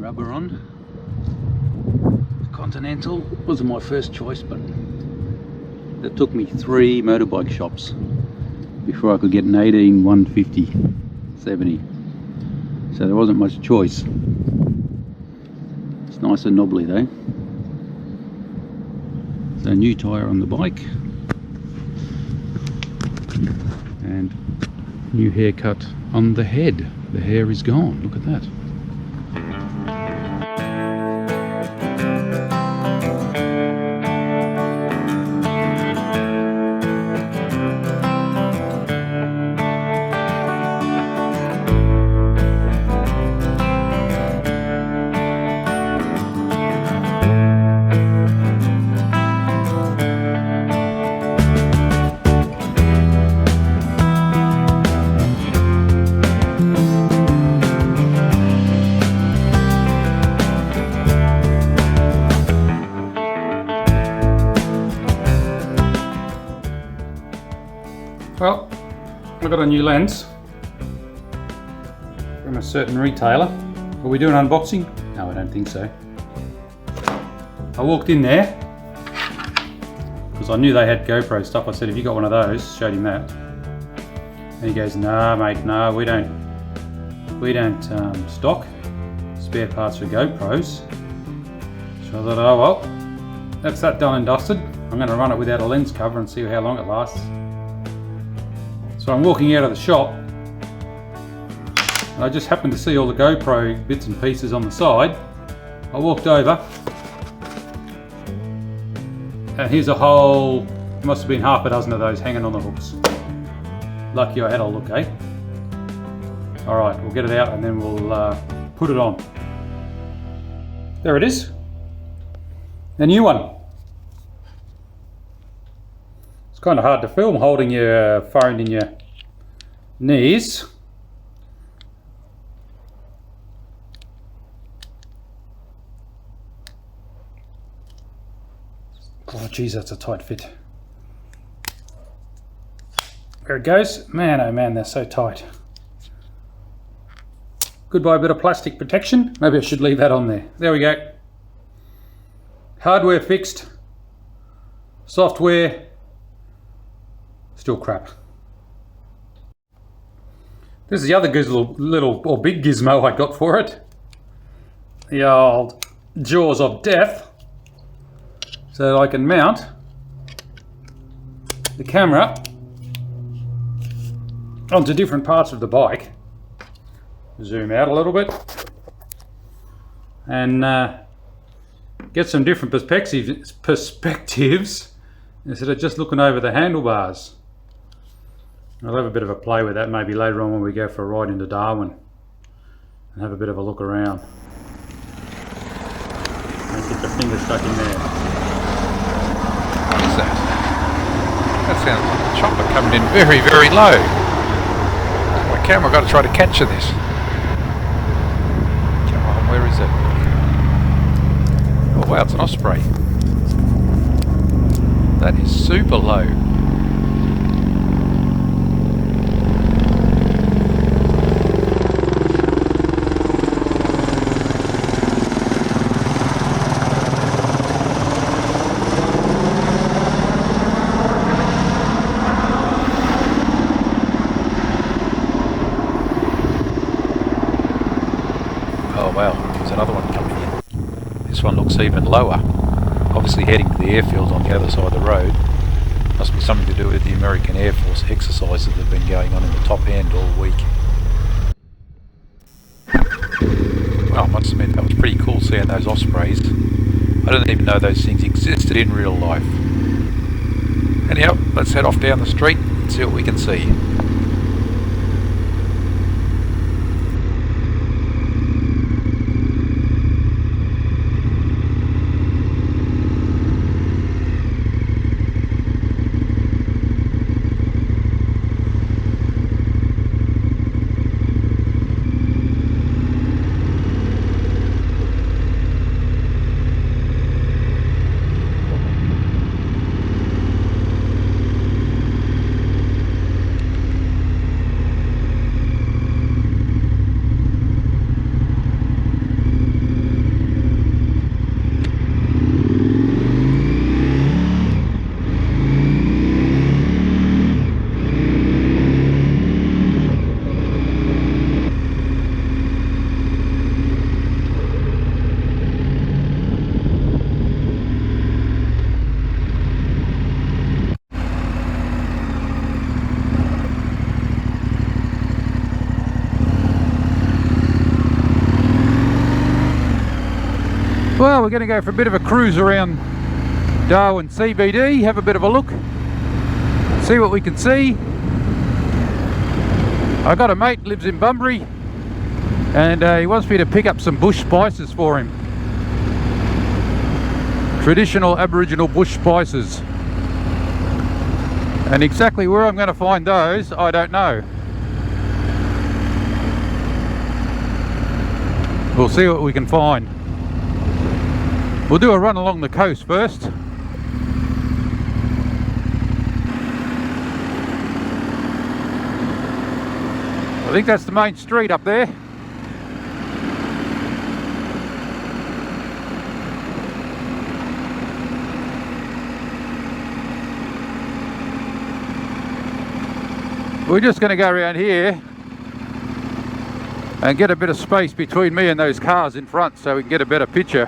rubber on. Continental wasn't my first choice, but it took me 3 motorbike shops before I could get an 18 150 70. So there wasn't much choice. It's nice and knobbly though. So new tyre on the bike and new haircut on the head. The hair is gone, look at that. Well, I've got a new lens from a certain retailer. Are we doing an unboxing? No, I don't think so. I walked in there because I knew they had GoPro stuff. I said, have you got one of those? Showed him that. And he goes, nah mate, no, we don't stock spare parts for GoPros. So I thought, oh well, that's that done and dusted. I'm going to run it without a lens cover and see how long it lasts. So I'm walking out of the shop and I just happened to see all the GoPro bits and pieces on the side. I walked over and here's a whole, must have been half a dozen of those hanging on the hooks. Lucky I had a look, eh? Alright, we'll get it out and then we'll put it on. There it is. A new one. It's kind of hard to film holding your phone in your knees. Oh geez, that's a tight fit. There it goes. Man, oh man, they're so tight. Goodbye bit of plastic protection. Maybe I should leave that on there. There we go. Hardware fixed. Software still crap. This is the other little or big gizmo I got for it. The old jaws of death. So that I can mount the camera onto different parts of the bike. Zoom out a little bit and get some different perspectives instead of just looking over the handlebars. I'll have a bit of a play with that maybe later on when we go for a ride into Darwin and have a bit of a look around. Don't get the finger stuck in there. What is that? That sounds like a chopper coming in very, very low. My camera got to try to capture this. Come on, where is it? Oh wow, it's an Osprey. That is super low. Oh wow, there's another one coming in. This one looks even lower. Obviously heading to the airfield on the other side of the road. Must be something to do with the American Air Force exercises that have been going on in the top end all week. Well, I must admit that was pretty cool seeing those Ospreys. I didn't even know those things existed in real life. Anyhow, let's head off down the street and see what we can see. Well, we're going to go for a bit of a cruise around Darwin CBD, have a bit of a look, see what we can see. I got a mate lives in Bunbury, and he wants me to pick up some bush spices for him. Traditional Aboriginal bush spices. And exactly where I'm going to find those, I don't know. We'll see what we can find. We'll do a run along the coast first. I think that's the main street up there. We're just going to go around here and get a bit of space between me and those cars in front so we can get a better picture.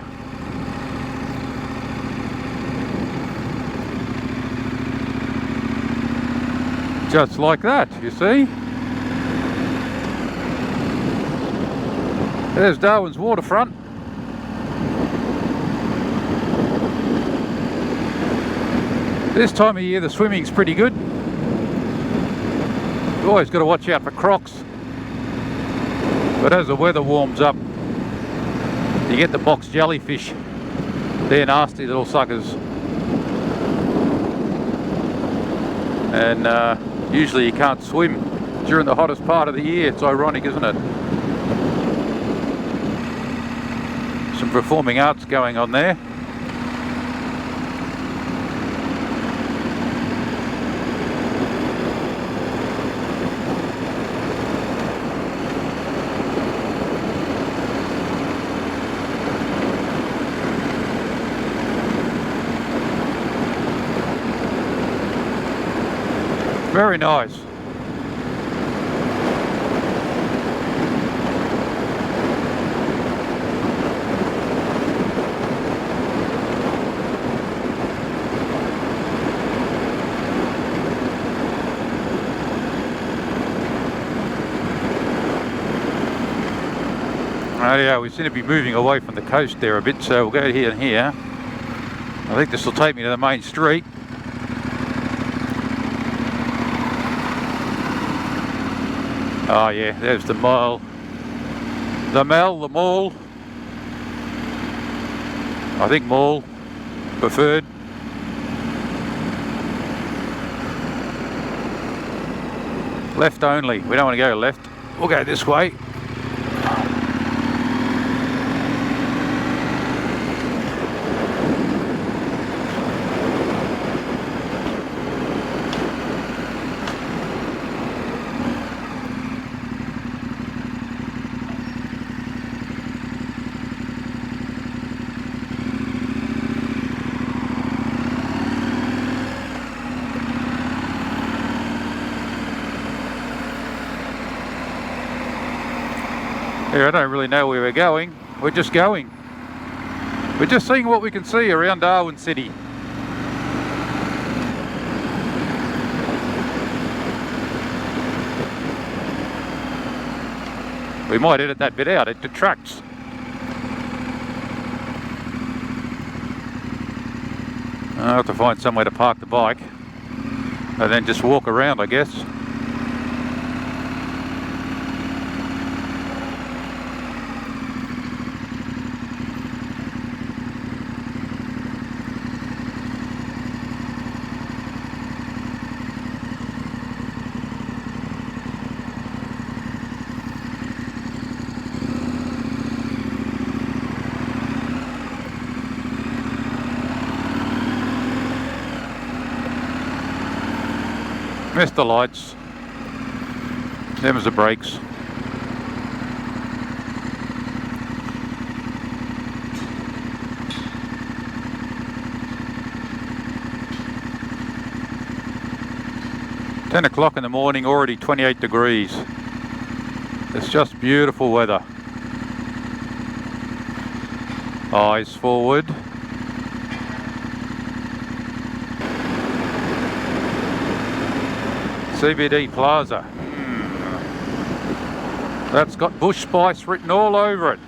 Just like that, you see. There's Darwin's waterfront. This time of year the swimming's pretty good. You've always got to watch out for crocs. But as the weather warms up, you get the box jellyfish. They're nasty little suckers. And usually you can't swim during the hottest part of the year. It's ironic, isn't it? Some performing arts going on there. Very nice. Oh yeah, we seem to be moving away from the coast there a bit, so we'll go here and here. I think this will take me to the main street. Oh yeah, there's the mall. The mall. I think mall preferred. Left only, we don't want to go left. We'll go this way. Here, I don't really know where we're going. We're just going. We're just seeing what we can see around Darwin City. We might edit that bit out, it detracts. I'll have to find somewhere to park the bike and then just walk around, I guess. Missed the lights. Them was the brakes. Ten o'clock in the morning, already 28 degrees. It's just beautiful weather. Eyes forward. CBD Plaza. That's got bush spice written all over it.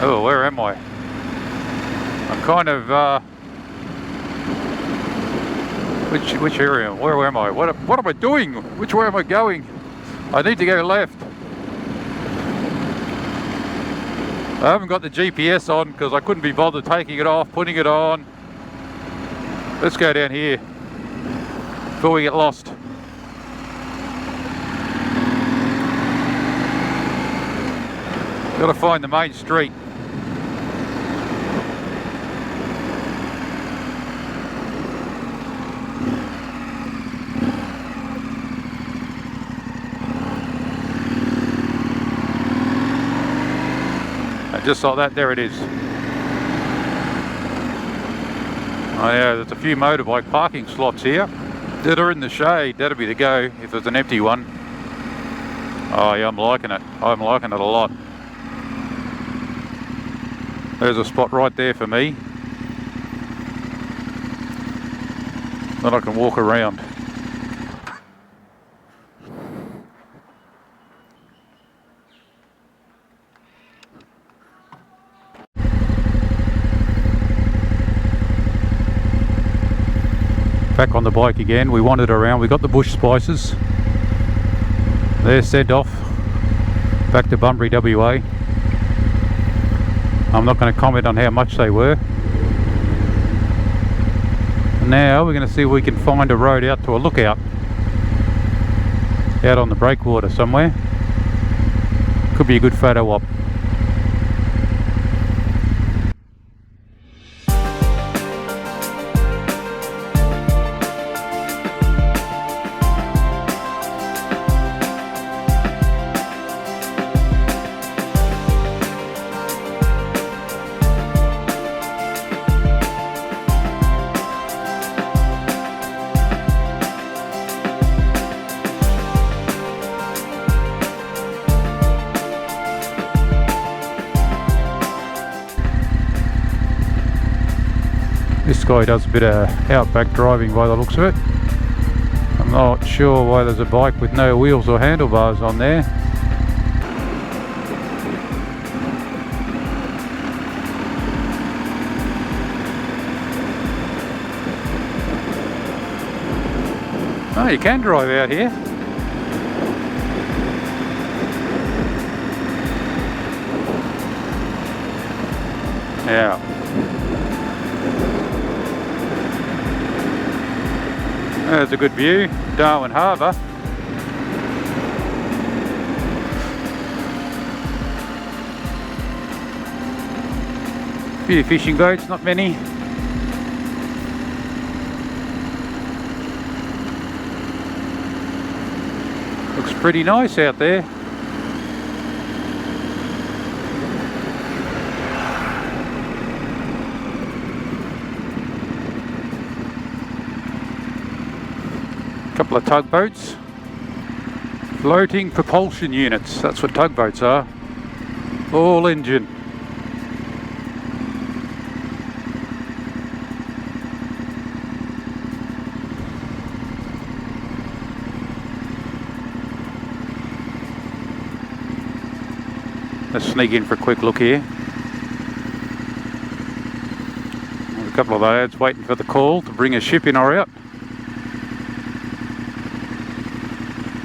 Oh, where am I? I'm kind of which area? Where am I? What am I doing? Which way am I going? I need to go left. I haven't got the GPS on because I couldn't be bothered taking it off, putting it on. Let's go down here before we get lost. Got to find the main street. And just like that, there it is. Oh yeah, there's a few motorbike parking slots here that are in the shade. That'll be the go if there's an empty one. Oh yeah, I'm liking it. I'm liking it a lot. There's a spot right there for me. Then I can walk around. Back on the bike again. We wandered around. We got the bush spices. They're sent off back to Bunbury, WA. I'm not going to comment on how much they were. Now we're going to see if we can find a road out to a lookout. Out on the breakwater somewhere. Could be a good photo op. This guy does a bit of outback driving by the looks of it. I'm not sure why there's a bike with no wheels or handlebars on there. Oh, you can drive out here. Yeah. There's a good view, Darwin Harbour. A few fishing boats, not many. Looks pretty nice out there. Couple of tugboats, floating propulsion units. That's what tugboats are. All engine. Let's sneak in for a quick look here. There's a couple of lads waiting for the call to bring a ship in or out.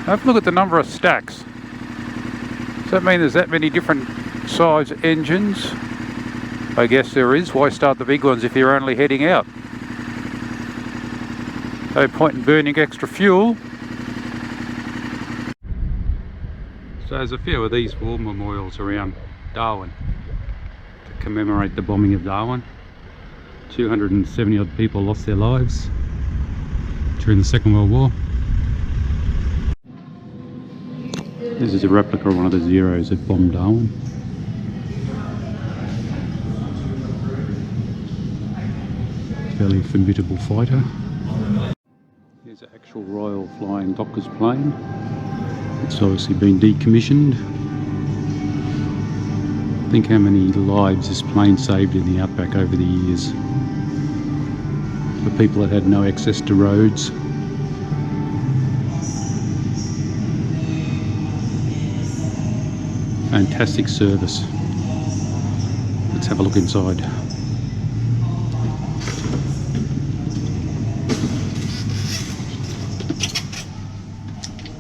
Have a look at the number of stacks. Does that mean there's that many different size engines? I guess there is. Why start the big ones if you're only heading out? No point in burning extra fuel. So there's a few of these war memorials around Darwin to commemorate the bombing of Darwin. 270 odd people lost their lives during the Second World War. This is a replica of one of the Zeros that bombed Darwin. Fairly formidable fighter. Here's an actual Royal Flying Doctor's plane. It's obviously been decommissioned. Think how many lives this plane saved in the outback over the years. For people that had no access to roads. Fantastic service. Let's have a look inside.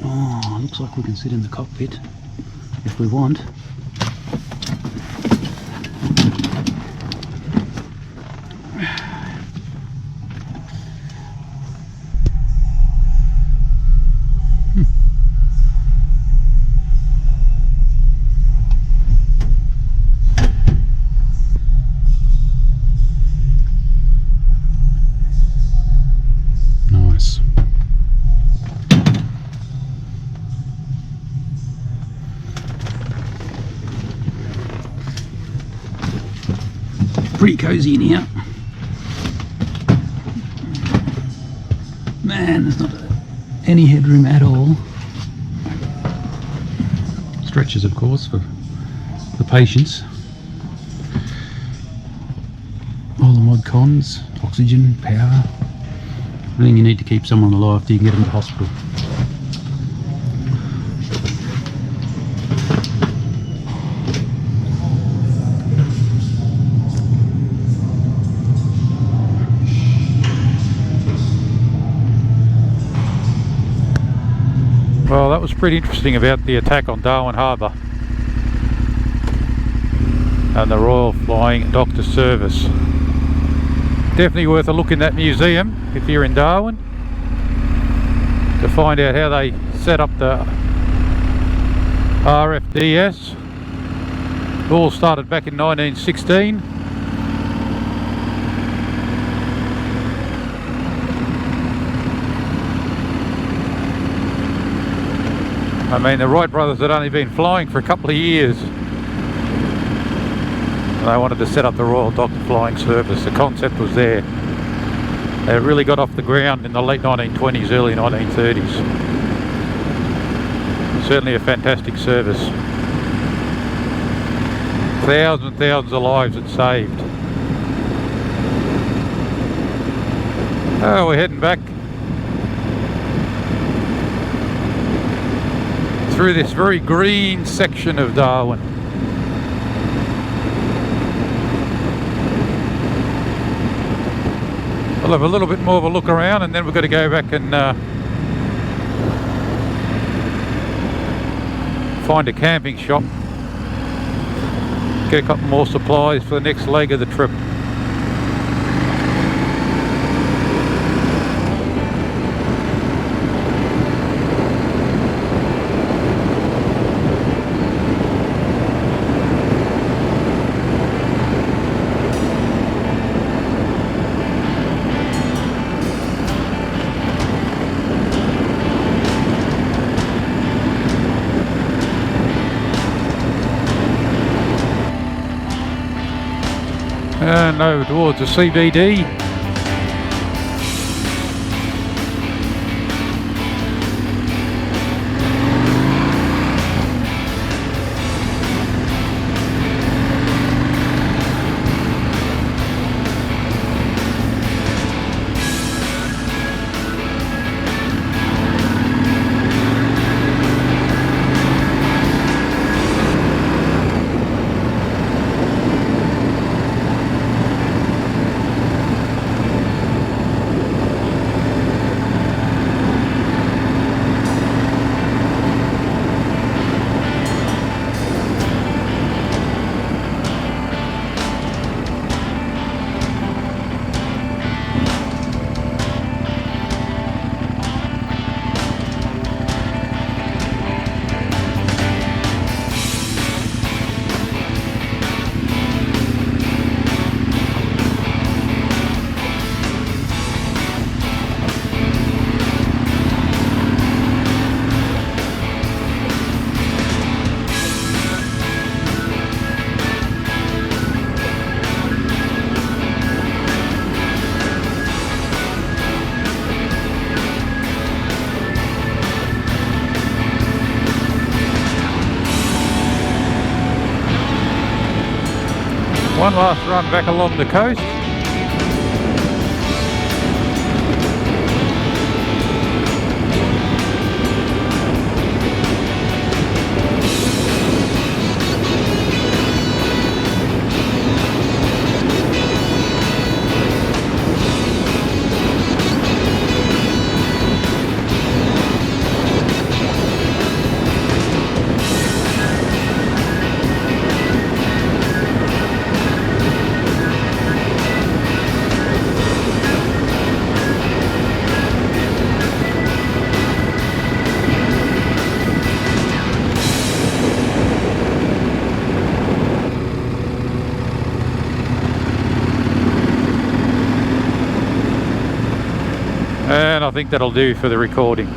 Oh, looks like we can sit in the cockpit if we want. Nice. Pretty cozy in here. Man, there's not any headroom at all. Stretchers, of course, for the patients. All the mod cons, oxygen, power. Everything you need to keep someone alive till you can get them to hospital. Well, that was pretty interesting about the attack on Darwin Harbour and the Royal Flying Doctor Service. Definitely worth a look in that museum if you're in Darwin to find out how they set up the RFDS. It all started back in 1916. I mean, the Wright brothers had only been flying for a couple of years. They wanted to set up the Royal Doctor Flying Service. The concept was there. They really got off the ground in the late 1920s, early 1930s. Certainly a fantastic service. Thousands and thousands of lives it saved. Oh, we're heading back through this very green section of Darwin. We'll have a little bit more of a look around and then we're going to go back and find a camping shop, get a couple more supplies for the next leg of the trip. And over towards the CBD. One last run back along the coast. I think that'll do for the recording.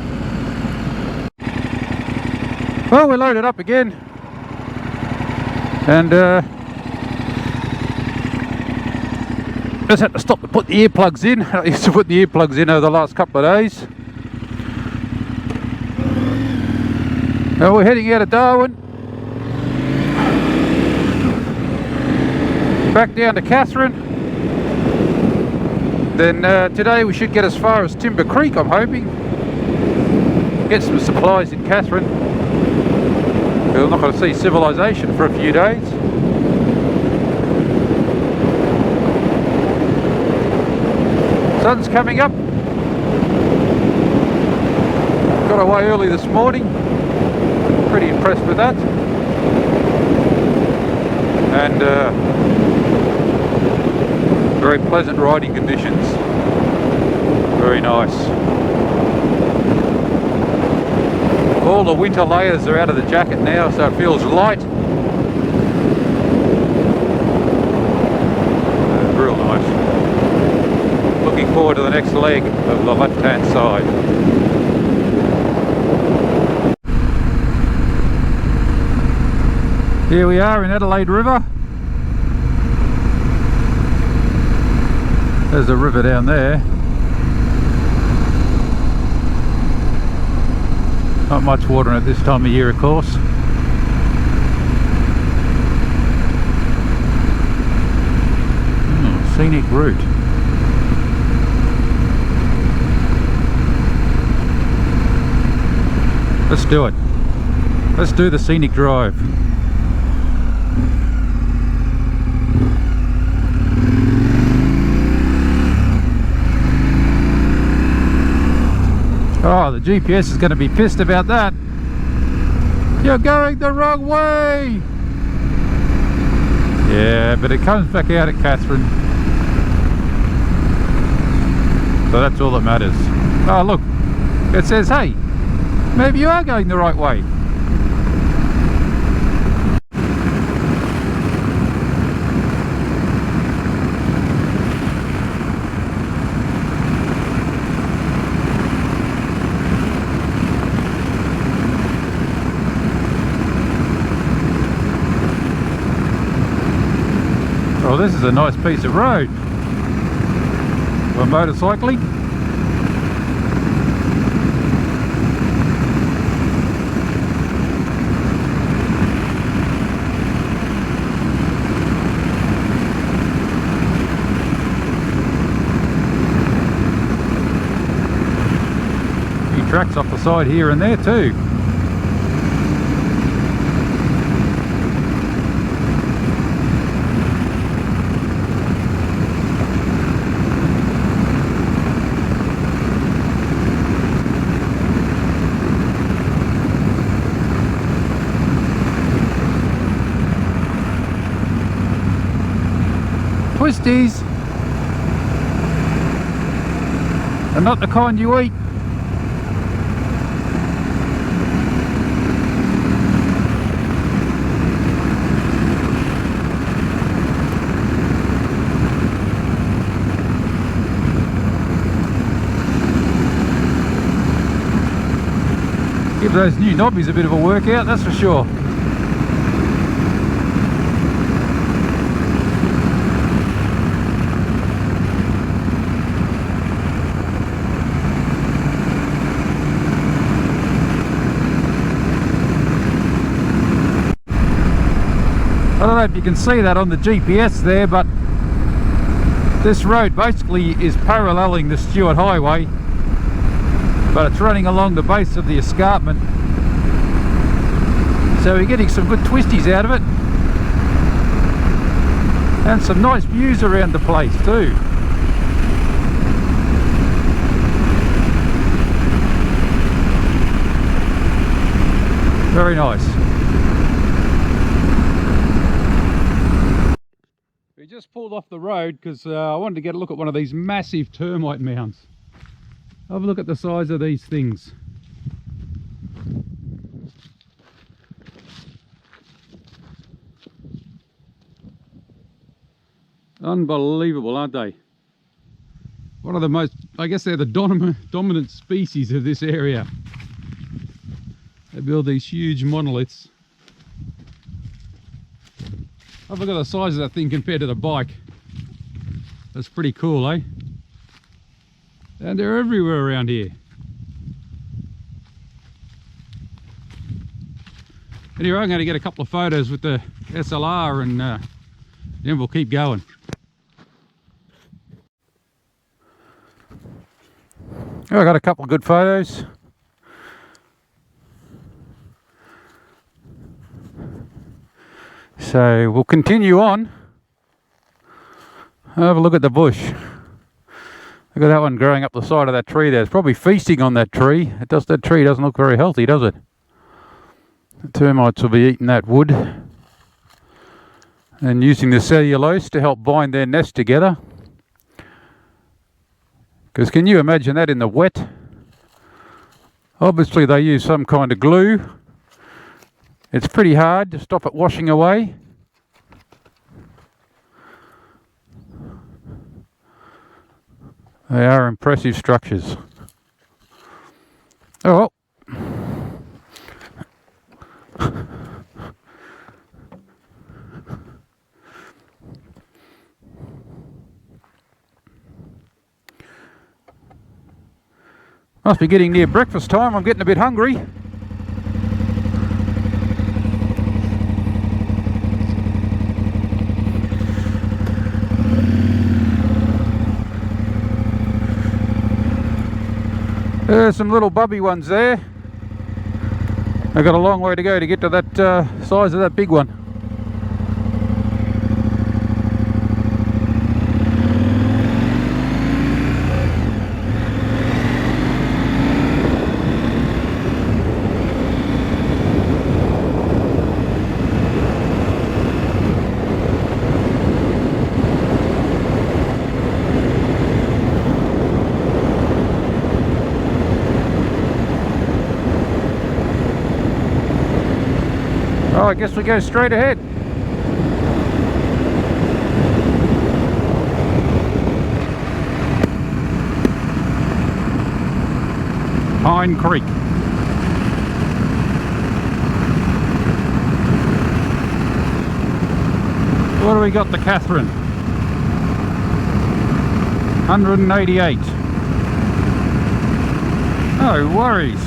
Well, we're loaded up again, and just had to stop to put the earplugs in. I used to put the earplugs in over the last couple of days. Now we're heading out of Darwin, back down to Catherine. Then today we should get as far as Timber Creek, I'm hoping. Get some supplies in Catherine. We're not going to see civilization for a few days. Sun's coming up. Got away early this morning. Pretty impressed with that. And very pleasant riding conditions. Very nice. All the winter layers are out of the jacket now, so it feels light. Real nice. Looking forward to the next leg of the left-hand side. Here we are in Adelaide River. There's a river down there. Not much water in it this time of year, of course. Scenic route. Let's do it. Let's do the scenic drive. Oh, the GPS is going to be pissed about that. You're going the wrong way! Yeah, but it comes back out at Catherine. So that's all that matters. Oh look, it says, hey, maybe you are going the right way. Well, this is a nice piece of road for motorcycling. A few tracks off the side here and there too. Twisties, and not the kind you eat. Give those new knobbies a bit of a workout, that's for sure. I don't know if you can see that on the GPS there, but this road basically is paralleling the Stewart Highway, but it's running along the base of the escarpment, so we're getting some good twisties out of it and some nice views around the place too. Very nice. We just pulled off the road because I wanted to get a look at one of these massive termite mounds. Have a look at the size of these things. Unbelievable, aren't they? One of the most I guess they're the dominant species of this area. They build these huge monoliths. Have a look at the size of that thing compared to the bike. That's pretty cool, eh? And they're everywhere around here. Anyway, I'm going to get a couple of photos with the SLR and then we'll keep going. I got a couple of good photos. So we'll continue on. Have a look at the bush. Look at that one growing up the side of that tree there. It's probably feasting on that tree. That tree doesn't look very healthy, does it? The termites will be eating that wood and using the cellulose to help bind their nest together. Because can you imagine that in the wet? Obviously they use some kind of glue. It's pretty hard to stop it washing away. They are impressive structures. Oh well. Must be getting near breakfast time. I'm getting a bit hungry. There's some little bubby ones there. I've got a long way to go to get to that size of that big one. Oh, I guess we go straight ahead. Pine Creek. What do we got, the Catherine? 188. No worries.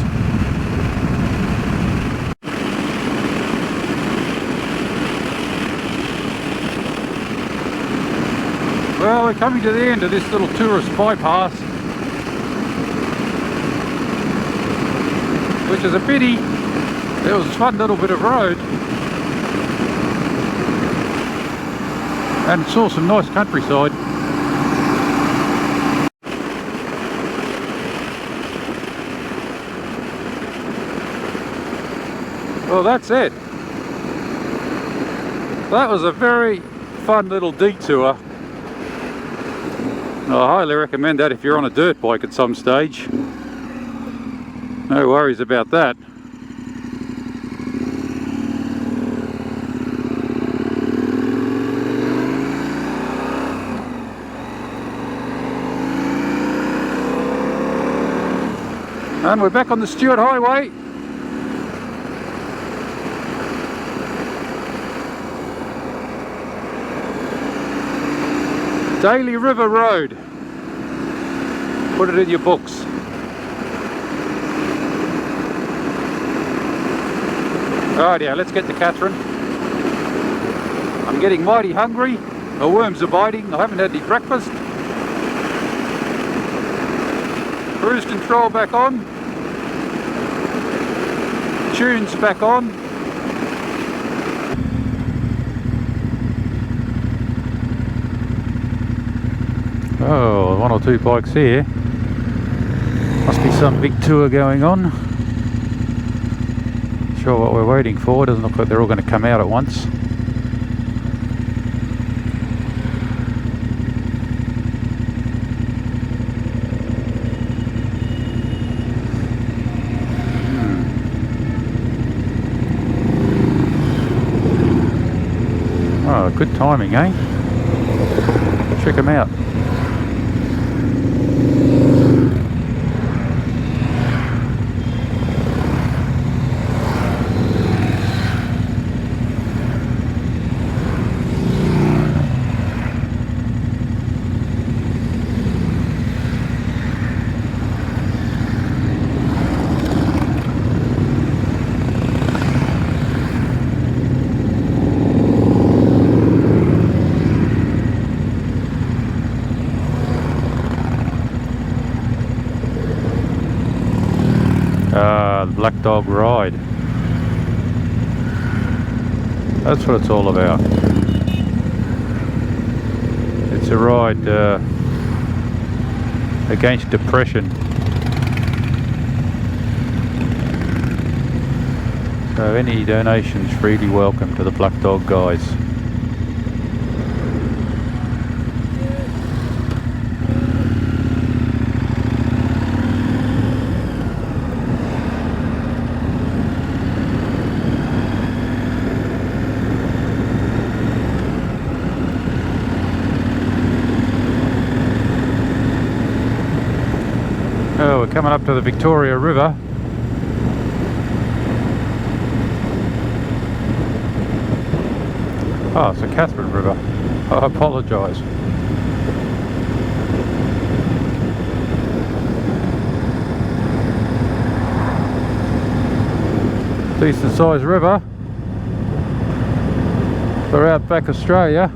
Well, we're coming to the end of this little tourist bypass, which is a pity. It was a fun little bit of road and saw some nice countryside. Well, that's it. That was a very fun little detour. I highly recommend that if you're on a dirt bike at some stage. No worries about that. And we're back on the Stewart Highway. Daly River Road. Put it in your books. Right, yeah, let's get to Catherine. I'm getting mighty hungry. My worms are biting. I haven't had any breakfast. Cruise control back on. Tunes back on. Oh, one or two bikes here. Must be some big tour going on. Not sure what we're waiting for. Doesn't look like they're all going to come out at once. Oh, good timing, eh? Check them out. Dog ride. That's what it's all about. It's a ride against depression. So any donations freely welcome to the Black Dog guys. Oh, we're coming up to the Victoria River. Oh, it's the Catherine River. I apologise. Decent sized river for outback Australia.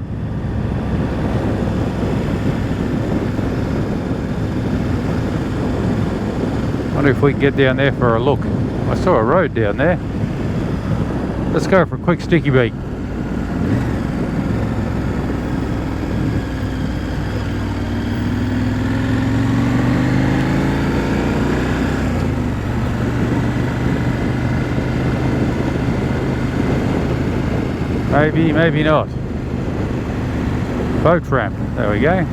Wonder if we can get down there for a look. I saw a road down there. Let's go for a quick sticky beat. Maybe, maybe not. Boat ramp, there we go.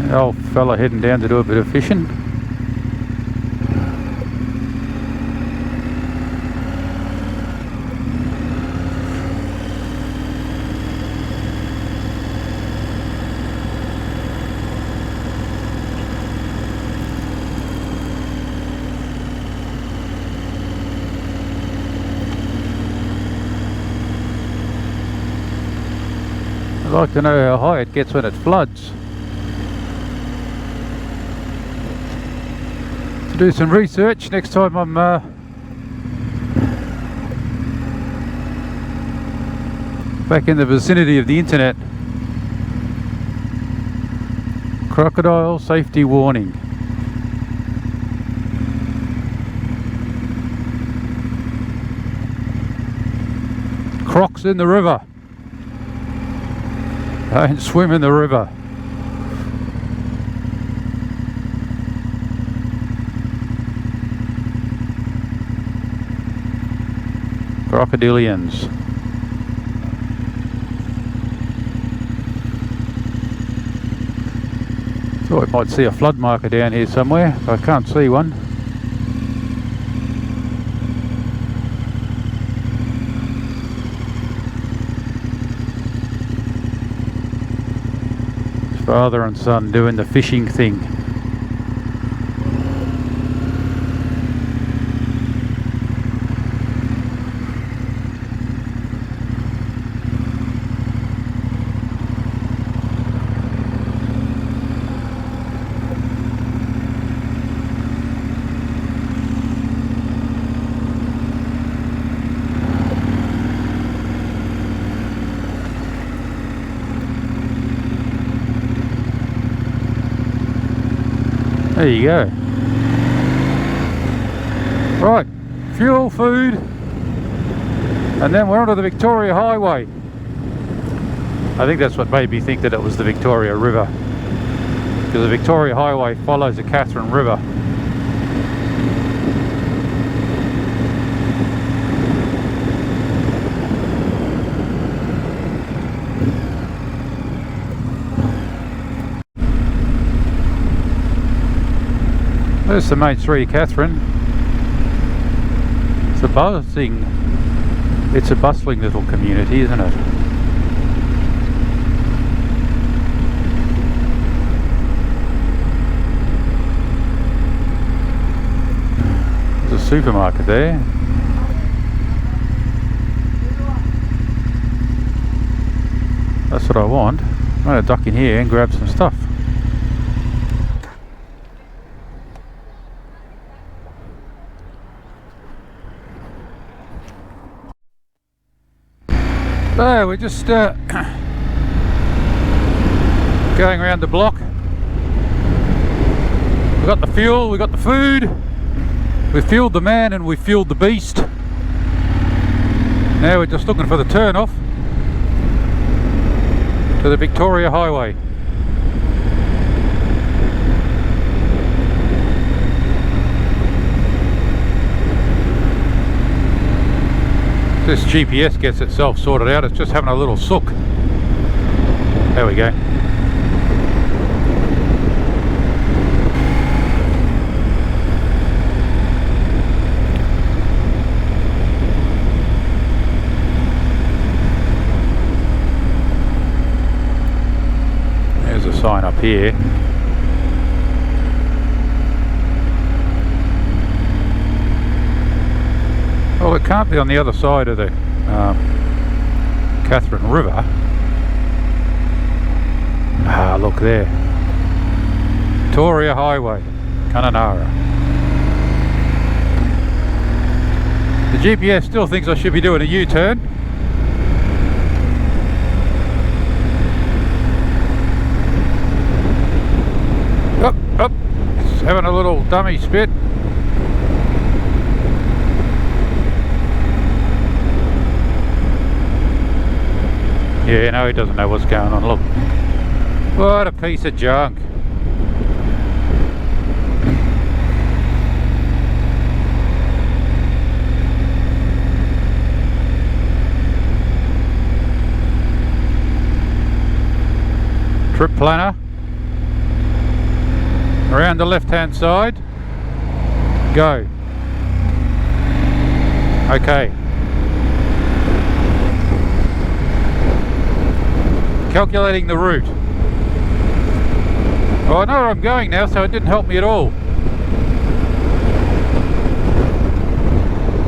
The old fella heading down to do a bit of fishing. I'd like to know how high it gets when it floods. To do some research next time I'm back in the vicinity of the internet. Crocodile safety warning. Crocs in the river. Don't swim in the river. Crocodilians. Thought I might see a flood marker down here somewhere, but I can't see one. It's father and son doing the fishing thing. There you go. Right, fuel, food, and then we're onto the Victoria Highway. I think that's what made me think that it was the Victoria River, because the Victoria Highway follows the Catherine River. There's the main street, Catherine. It's a bustling little community, isn't it? There's a supermarket there. That's what I want. I'm going to duck in here and grab some stuff. So we're just Going around the block. We got the fuel, we got the food. We fueled the man and we fueled the beast. Now we're just looking for the turn off to the Victoria Highway. This GPS gets itself sorted out, it's just having a little sook. There we go. There's a sign up here. Well, it can't be on the other side of the Catherine River. Ah, look there. Victoria Highway, Kununurra. The GPS still thinks I should be doing a U-turn. Up, it's having a little dummy spit. Yeah, no, he doesn't know what's going on. Look, what a piece of junk. Trip planner. Around the left hand side. Go. Okay. Calculating the route. Oh, I know where I'm going now, so it didn't help me at all.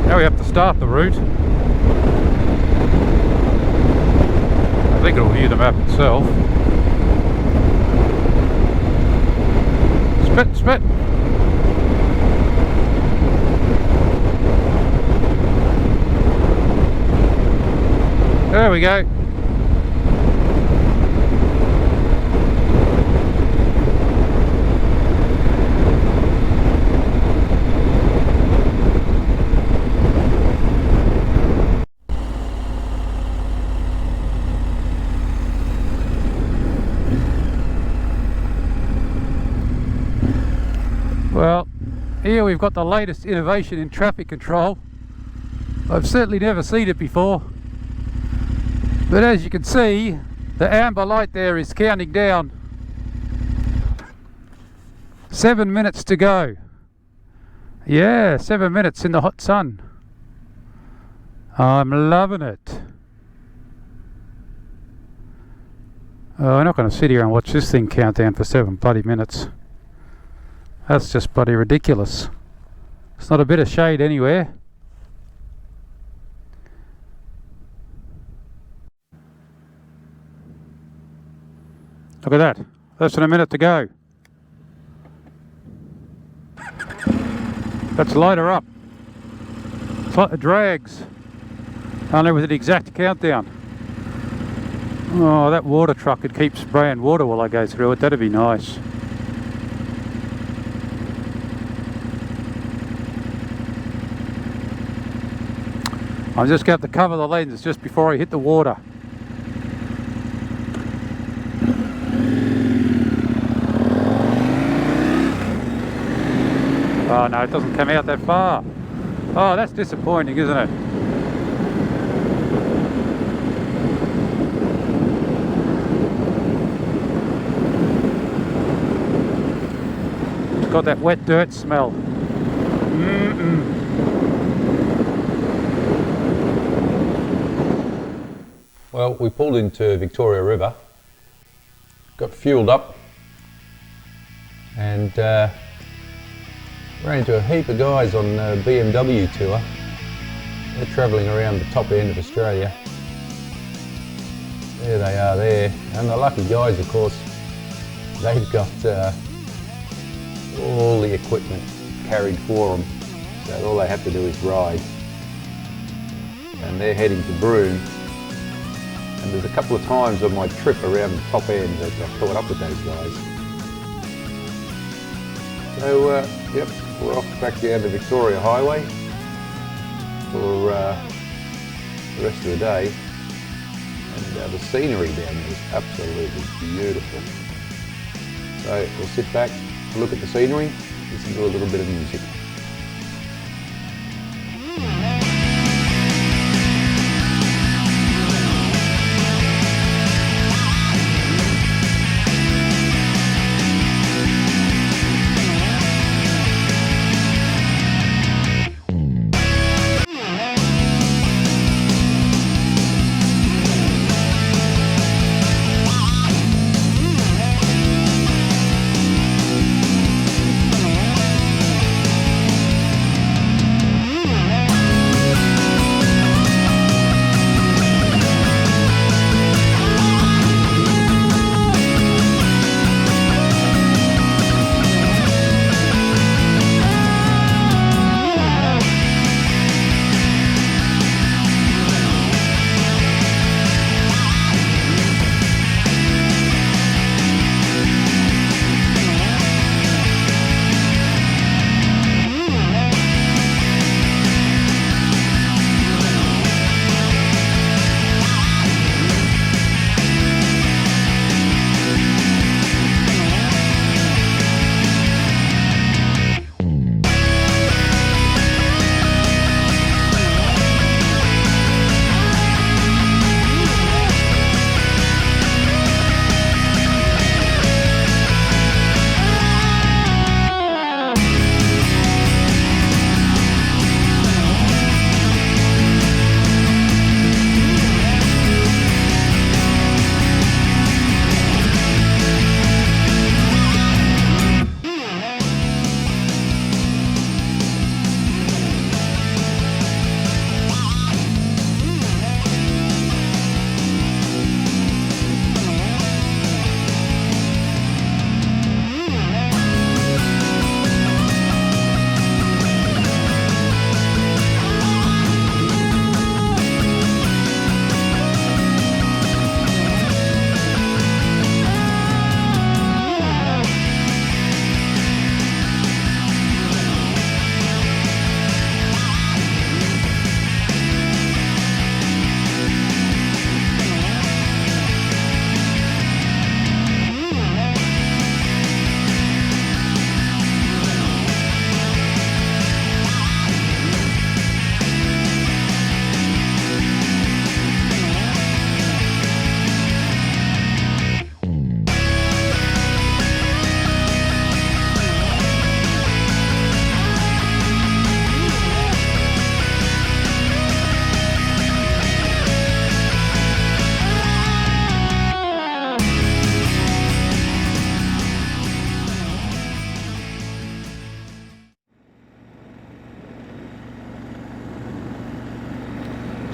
Now we have to start the route. I think it'll view the map itself. Spit, spit. There we go. Well, here we've got the latest innovation in traffic control. I've certainly never seen it before. But as you can see, the amber light there is counting down. 7 minutes to go. Yeah, 7 minutes in the hot sun. I'm loving it. Oh, I'm not going to sit here and watch this thing count down for 7 bloody minutes. That's just bloody ridiculous. It's not a bit of shade anywhere. Look at that. Less than a minute to go. Let's light her up. It's like the drags. Only with an exact countdown. Oh, that water truck, it keeps spraying water while I go through it. That'd be nice. I'm just going to have to cover the lens just before I hit the water. Oh no, it doesn't come out that far. Oh, that's disappointing, isn't it? It's got that wet dirt smell. Well, we pulled into Victoria River, got fueled up, and ran into a heap of guys on a BMW tour. They're travelling around the top end of Australia. There they are there, and the lucky guys, of course, they've got all the equipment carried for them, so all they have to do is ride. And they're heading to Broome, And there's a couple of times on my trip around the top end that I've caught up with those guys. So, yep, we're off back down to Victoria Highway for the rest of the day. And the scenery down there is absolutely beautiful. So we'll sit back, look at the scenery, listen to a little bit of music.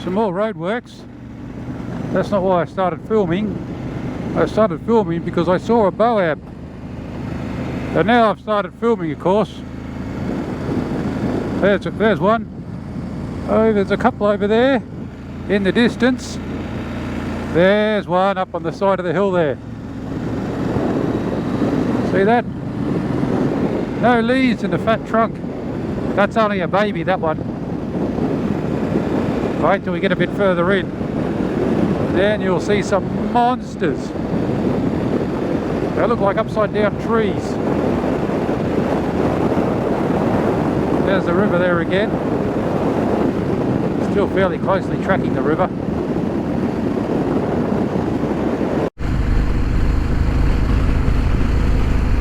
Some more roadworks. That's not why I started filming. I started filming because I saw a boab. And now I've started filming, of course. There's one. Oh, there's a couple over there in the distance. There's one up on the side of the hill there. See that? No leaves in the fat trunk. That's only a baby, that one. Wait till we get a bit further in. Then you'll see some monsters. They look like upside down trees. There's the river there again. Still fairly closely tracking the river.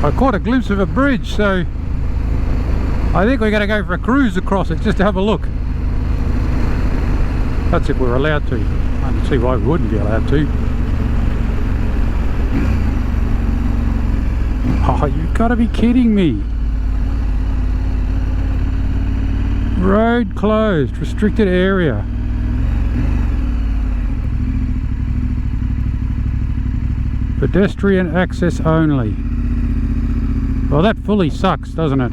I caught a glimpse of a bridge, so I think we're going to go for a cruise across it just to have a look. That's if we're allowed to. I don't see why we wouldn't be allowed to. Oh, you've got to be kidding me. Road closed, restricted area. Pedestrian access only. Well, that fully sucks, doesn't it?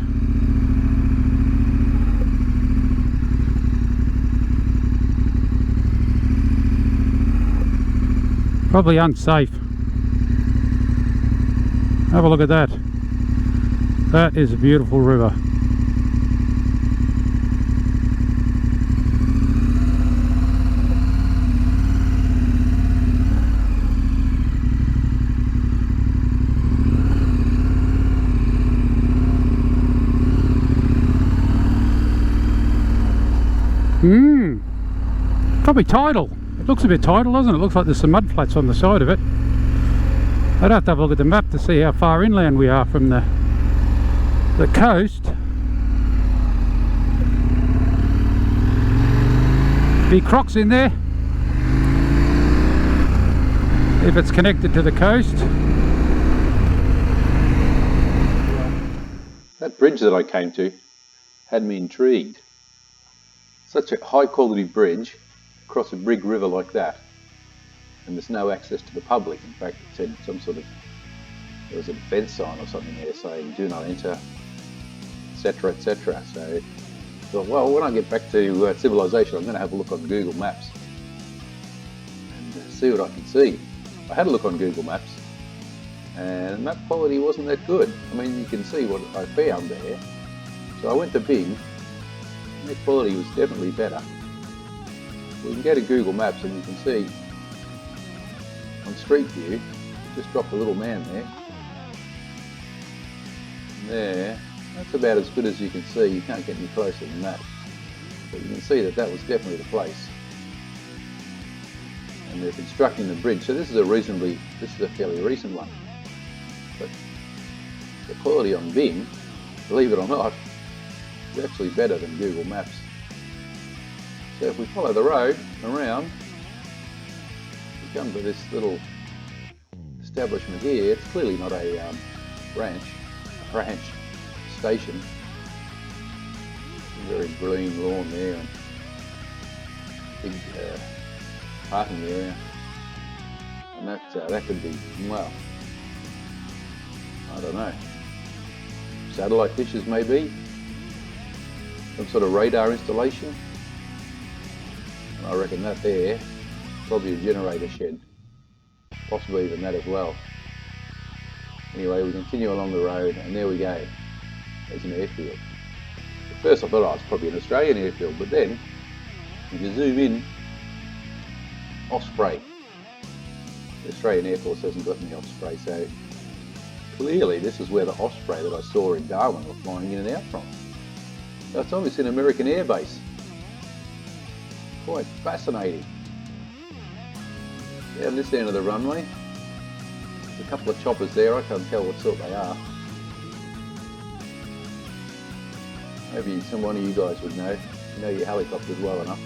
Probably unsafe. Have a look at that. That is a beautiful river. Probably tidal. It looks a bit tidal, doesn't it? It looks like there's some mud flats on the side of it. I'd have to have a look at the map to see how far inland we are from the coast. Be crocs in there if it's connected to the coast. That bridge that I came to had me intrigued. Such a high quality bridge across a big river like that, and there's no access to the public. In fact, it said there was a defence sign or something there saying do not enter, etc, etc. So I thought, well, when I get back to civilization, I'm going to have a look on Google Maps and see what I can see. I had a look on Google Maps and map quality wasn't that good. I mean, you can see what I found there. So I went to Bing, and the quality was definitely better. We can go to Google Maps and you can see on Street View, just dropped a little man there. And there, that's about as good as you can see. You can't get any closer than that. But you can see that that was definitely the place. And they're constructing the bridge. So this is a fairly recent one. But the quality on Bing, believe it or not, is actually better than Google Maps. So if we follow the road around, we come to this little establishment here. It's clearly not a ranch station. A very green lawn there and big parking area, and that could be, well, I don't know, satellite dishes maybe, some sort of radar installation. And I reckon that there, probably a generator shed, possibly even that as well. Anyway, we continue along the road and there we go, there's an airfield. At first I thought, oh, it's probably an Australian airfield, but then if you zoom in, Osprey. The Australian Air Force hasn't got any Osprey, so clearly this is where the Osprey that I saw in Darwin were flying in and out from. So it's obviously an American air base. Quite fascinating. Down this end of the runway, there's a couple of choppers there. I can't tell what sort they are. Maybe one of you guys would know. You know your helicopters well enough.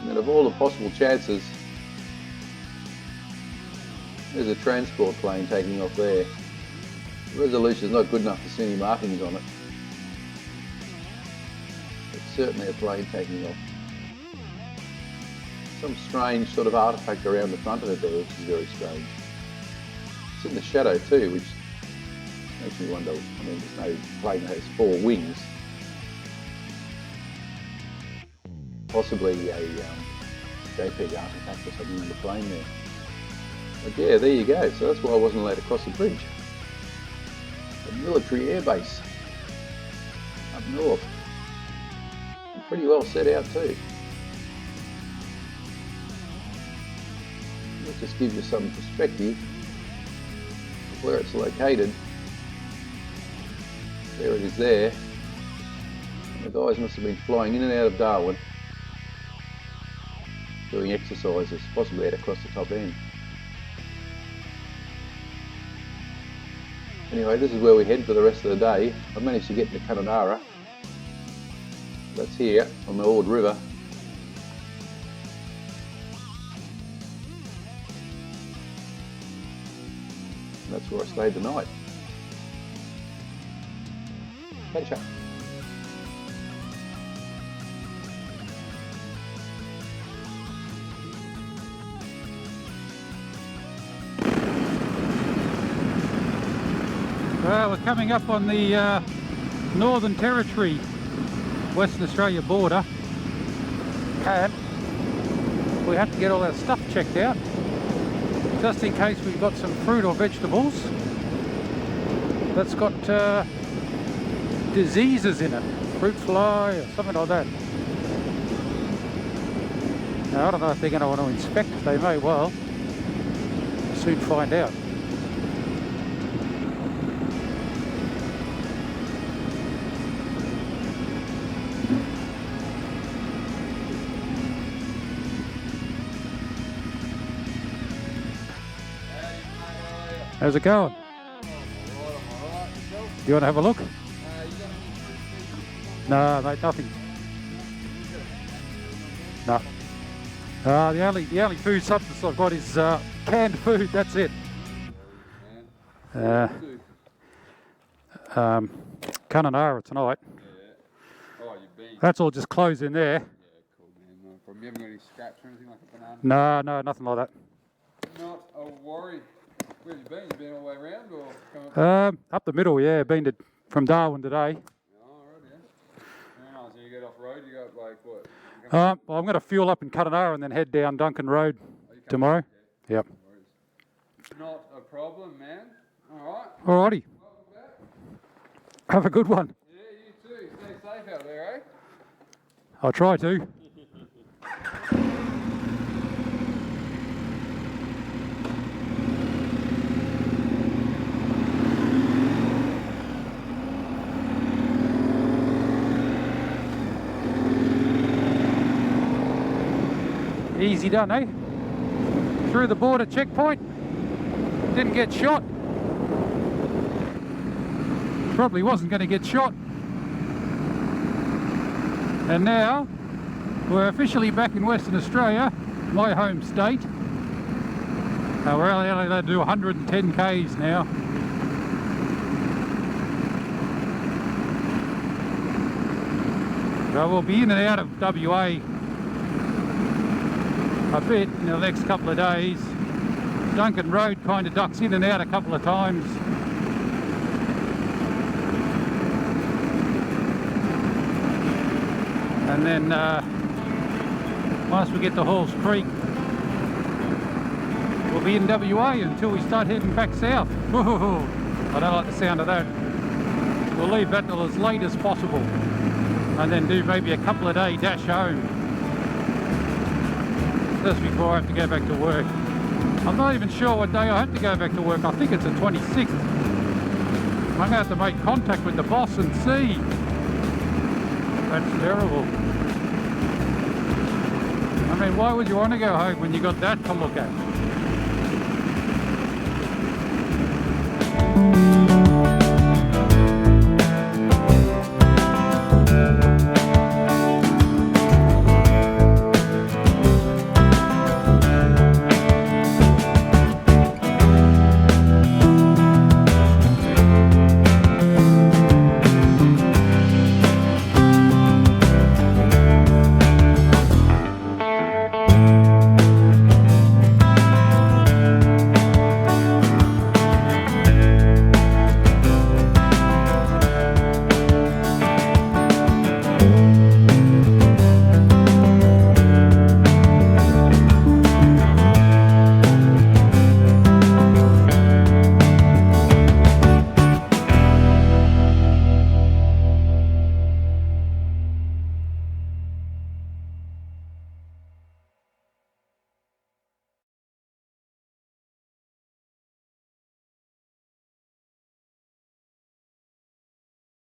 And then of all the possible chances, there's a transport plane taking off there. The resolution's not good enough to see any markings on it. It's certainly a plane taking off. Some strange sort of artefact around the front of it there, which is very strange. It's in the shadow too, which makes me wonder, I mean, there's no plane that has four wings. Possibly a JPEG artifact or something in the plane there. But yeah, there you go. So that's why I wasn't allowed to cross the bridge. A military air base up north. And pretty well set out too. That just gives you some perspective of where it's located. There it is there. And the guys must have been flying in and out of Darwin, doing exercises, possibly out across the top end. Anyway, this is where we head for the rest of the day. I've managed to get to Kununurra. That's here on the Ord River. And that's where I stayed the night. Catch up. We're coming up on the Northern Territory, Western Australia border, and we have to get all our stuff checked out. just in case we've got some fruit or vegetables that's got diseases in it, fruit fly or something like that. Now I don't know if they're going to want to inspect it, they may well. Soon find out. How's it going? Do you want to have a look? No, mate, nothing. No. The only food substance I've got is canned food. That's it. Kununurra tonight. Yeah. Oh, you've been. That's all just closed in there. Yeah, cool, man. No problem. You haven't got any scraps or anything like a banana? No, nothing like that. Not a worry. Where have you been? You been all the way around or come up? Up the middle, yeah. Been from Darwin today. Oh, right, yeah. Very nice. And you get off road, you got like what? Well, I'm going to fuel up in Kununurra and then head down Duncan Road tomorrow. Yeah. Yep. Not a problem, man. All right. Alrighty. Welcome back. Have a good one. Yeah, you too. Stay safe out there, eh? I'll try to. Easy done, eh? Through the border checkpoint. Didn't get shot. Probably wasn't going to get shot. And now we're officially back in Western Australia, my home state. We're only allowed to do 110 k's now. So we'll be in and out of WA a bit in the next couple of days. Duncan Road kind of ducks in and out a couple of times. And then once we get to Halls Creek, we'll be in WA until we start heading back south. I don't like the sound of that. We'll leave that till as late as possible and then do maybe a couple of day dash home just before I have to go back to work. I'm not even sure what day I have to go back to work. I think it's the 26th. I'm going to have to make contact with the boss and see. That's terrible. I mean, why would you want to go home when you got that to look at?